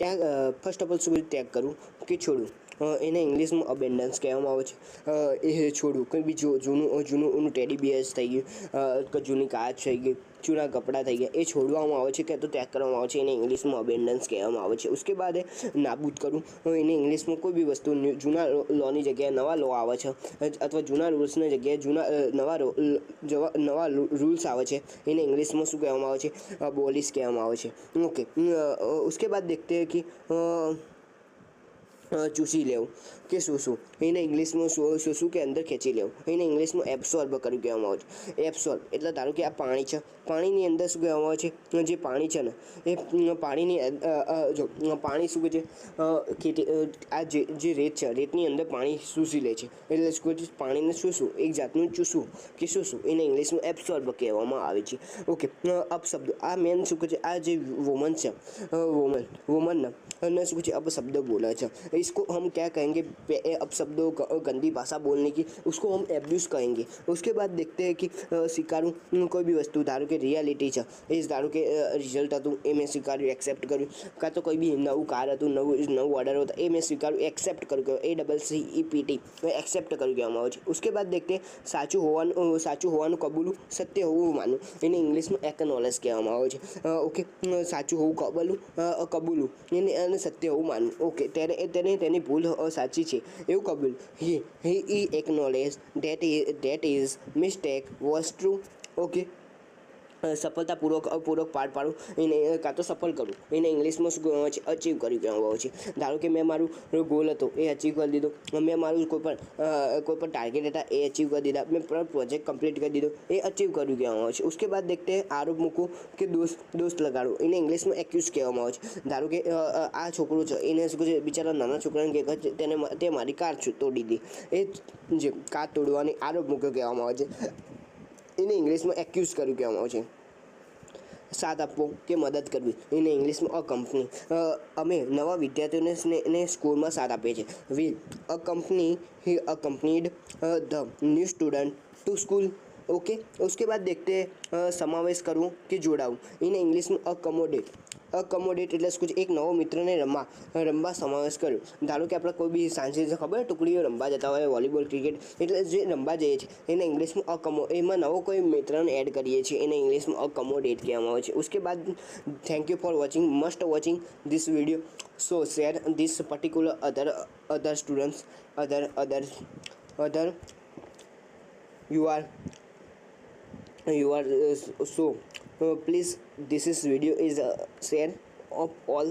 ત્યાગ first of all શું ત્યાગ કરવું કે છોડવું, એને ઇંગ્લિશમાં અબેન્ડન્સ કહેવામાં આવે છે। એ છોડવું કંઈ બી જૂનું ટેડી બિયર્સ થઈ ગયું, જૂની કાચ થઈ ગઈ, જૂના કપડાં થઈ ગયા, એ છોડવામાં આવે છે કે તો ત્યાગ કરવામાં આવે છે, એને ઇંગ્લિશમાં અબેન્ડન્સ કહેવામાં આવે છે। उसके बाद નાબૂદ કરવું, એને ઇંગ્લિશમાં કોઈ બી વસ્તુ જૂના લોની જગ્યાએ નવા લો આવે છે અથવા જૂના રૂલ્સની જગ્યાએ નવા રૂલ્સ આવે છે, એને ઇંગ્લિશમાં શું કહેવામાં આવે છે? અબોલિશ કહેવામાં આવે છે। ओके, उसके बाद देखते हैं कि ચૂસી લેવું કે શું એને ઇંગ્લિશમાં શું કે અંદર ખેંચી લેવું, એને ઇંગ્લિશમાં એબ્સોર્બ કર્યું કહેવામાં આવે છે। એબ્સોર્બ એટલે ધારો કે આ પાણી છે, પાણીની અંદર શું કહેવામાં આવે છે? જે પાણી છે ને એ પાણીની જો પાણી શું કહે છે? આ જે રેત છે, રેતની અંદર પાણી શોષી લે છે, એટલે શું કહે છે? પાણીને શું એક જાતનું ચૂસવું કે શું એને ઇંગ્લિશમાં એબ્સોર્બ કહેવામાં આવે છે। ઓકે, અપશબ્દ, આ મેન શું કહે છે? આ જે वुमन છે, वुमन શું કહે છે? अपशब्द बोला છે, इसको हम क्या कहेंगे? अपशब्दों गंदी भाषा बोलने की, उसको हम एब्यूज़ कहेंगे। उसके बाद देखते हैं कि स्वीकारूँ कोई भी वस्तु, धारो कि रियलिटी છે, એ ધારો કે રિઝલ્ટ હતું એ મેં સ્વીકાર્યું, એક્સેપ્ટ કર્યું, કાં તો કોઈ બી નવું કાર હતું, નવું ઓર્ડર હતું એ મેં સ્વીકાર્યું, એક્સેપ્ટ કર્યું, ACCEPT એક્સેપ્ટ કર્યું કહેવામાં આવે છે। उसके बाद देखते સાચું હોવાનું કબૂલું, સત્ય હોવું માનવું, એને ઇંગ્લિશમાં એકનોલેજ કહેવામાં આવે છે। ઓકે, સાચું હોવું કબૂલું એને સત્ય હોવું માનવું। ઓકે, તેને તેની ભૂલ સાચી છે એવું કબૂલ, he acknowledged that his mistake was true। Okay, સફળતાપૂર્વક પાર પાડવું, એને કાં તો સફળ કરવું, એને ઇંગ્લિશમાં શું કહેવામાં આવે છે? અચીવ કર્યું કહેવામાં આવે છે। ધારો કે મેં મારું ગોલ હતો એ અચીવ કરી દીધો, મેં મારું કોઈ પણ ટાર્ગેટ હતા એ અચીવ કરી દીધા, મેં પ્રોજેક્ટ કમ્પ્લીટ કરી દીધો, એ અચીવ કર્યું કહેવામાં આવે છે। उसके बाद देखते हैं આરોપ મૂકવું કે દોષ લગાડવું, એને ઇંગ્લિશમાં એક્યુઝ કહેવામાં આવે છે। ધારો કે આ છોકરો છે એને શું કહે, બિચારા નાના છોકરાને કહે તે મારી કાર તોડી દી, એ જે કાર તોડવાની આરોપ મૂક્યો કહેવામાં આવે છે, એને ઇંગ્લિશમાં એક્યુઝ કર્યું કહેવામાં આવે છે। સાથ આપવો કે મદદ કરવી, એને ઇંગ્લિશમાં અ કંપની, અમે નવા વિદ્યાર્થીઓને સ્કૂલમાં સાથ આપીએ છીએ, વી accompanied the new student to school। Okay, उसके बाद देखते हैं समावेश કરવું કે જોડાવું, એને ઇંગ્લિશમાં અકોમોડેટ એટલે શું? એક નવો મિત્રને રમવા સમાવેશ કર્યો, ધારો કે આપણે કોઈ બી સાંજે ખબર ટુકડીઓ રમવા જતા હોય, વોલીબોલ, ક્રિકેટ, એટલે જે રમવા જઈએ છીએ એને ઇંગ્લિશમાં એમાં નવો કોઈ મિત્રને એડ કરીએ છીએ, એને ઇંગ્લિશમાં અકોમોડેટ કહેવામાં આવે છે। उसके बाद thank you for watching, must watching this video, so share this particular other students, other you are so please this is video is share of all